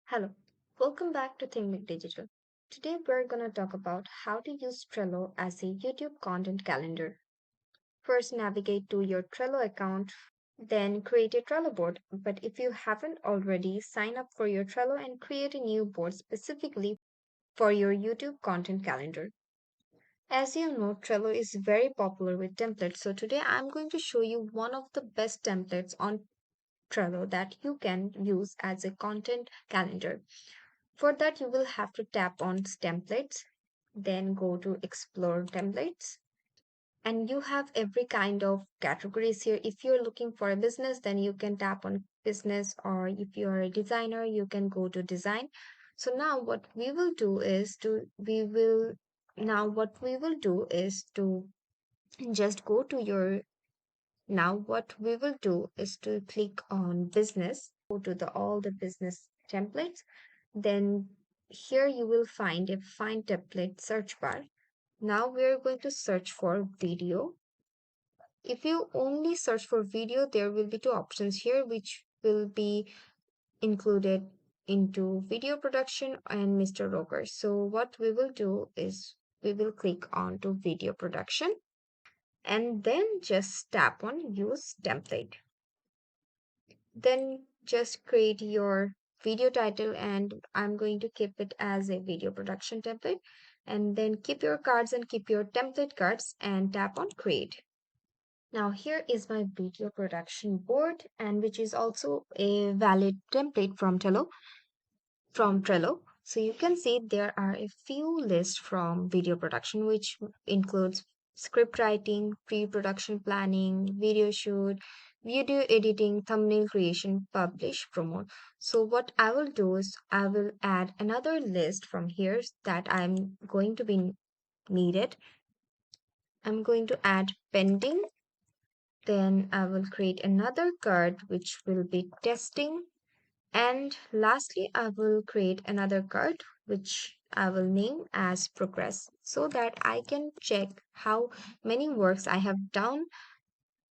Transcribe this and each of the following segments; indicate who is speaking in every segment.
Speaker 1: Hello, welcome back to Think Big Digital. Today we're going to talk about how to use Trello as a YouTube content calendar. First, navigate to your Trello account, then create a Trello board. But if you haven't already, sign up for your Trello and create a new board specifically for your YouTube content calendar. As you know, Trello is very popular with templates. So today I'm going to show you one of the best templates on Trello that you can use as a content calendar. For that, you will have to tap on templates, then go to explore templates. And you have every kind of categories here. If you're looking for a business, then you can tap on business, or if you're a designer, you can go to design. So now what we will do is to just go to your now what we will do is to click on business, go to the all the business templates. Then here you will find a find template search bar. Now we're going to search for video. If you only search for video, there will be two options here, which will be included into video production and Mr. Roger. So what we will do is we will click on to video production and then just tap on use template. Then just create your video title, and I'm going to keep it as a video production template. And then keep your cards and keep your template cards and tap on create. Now here is my video production board, and which is also a valid template from Trello. So you can see there are a few lists from video production, which includes script writing, pre-production planning, video shoot, video editing, thumbnail creation, publish, promote. So what I will do is I will add another list from here that I'm going to be needed. I'm going to add pending. Then I will create another card which will be testing, and lastly, I will create another card which I will name as progress so that I can check many works I have done,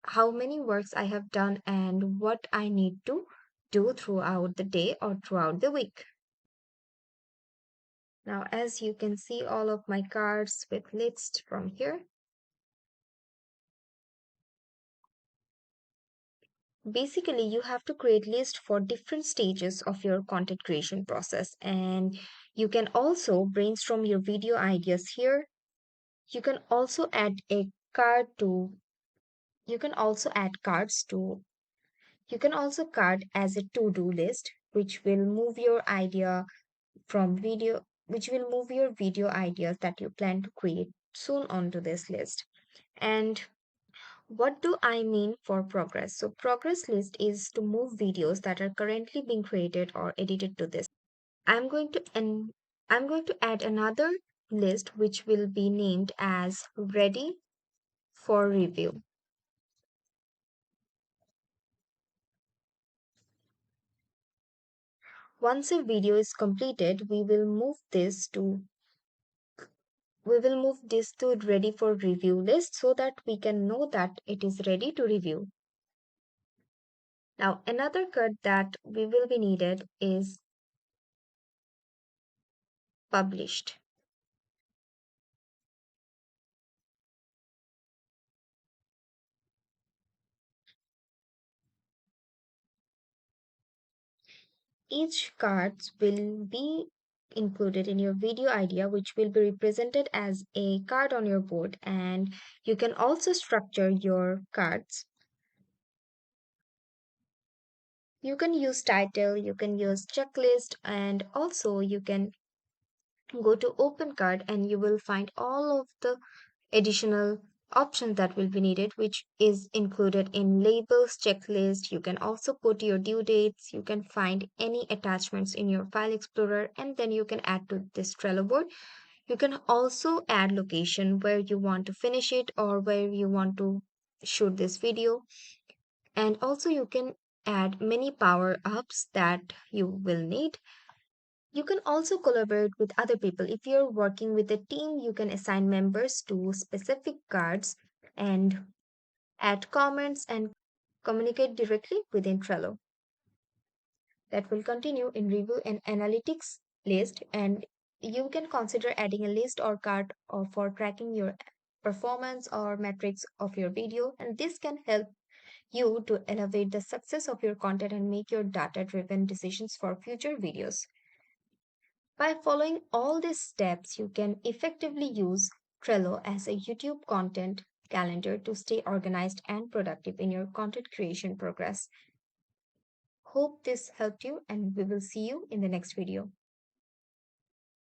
Speaker 1: how many works I have done, and what I need to do throughout the day or throughout the week. Now, as you can see, all of my cards with lists from here. Basically, you have to create list for different stages of your content creation process, and you can also brainstorm your video ideas here. You can also add a card to you can also add cards to you can also card as a to-do list, which will move your video ideas that you plan to create soon onto this list. And what do I mean for progress? So progress list is to move videos that are currently being created or edited to this. I'm going to and I'm going to add another list which will be named as ready for review. Once a video is completed, we will move this to ready for review list so that we can know that it is ready to review. Now, another card that we will be needed is published. Each cards will be included in your video idea, which will be represented as a card on your board, and you can also structure your cards. You can use title, you can use checklist, and also you can go to open card and you will find all of the additional options that will be needed, which is included in labels, checklist. You can also put your due dates. You can find any attachments in your file explorer, and then you can add to this Trello board. You can also add location where you want to finish it or where you want to shoot this video. And also you can add many power ups that you will need. You can also collaborate with other people. If you're working with a team, you can assign members to specific cards and add comments and communicate directly within Trello. that will continue in review and analytics list, and you can consider adding a list or card for tracking your performance or metrics of your video, and this can help you to elevate the success of your content and make your data driven decisions for future videos. By following all these steps, you can effectively use Trello as a YouTube content calendar to stay organized and productive in your content creation progress. Hope this helped you, and we will see you in the next video.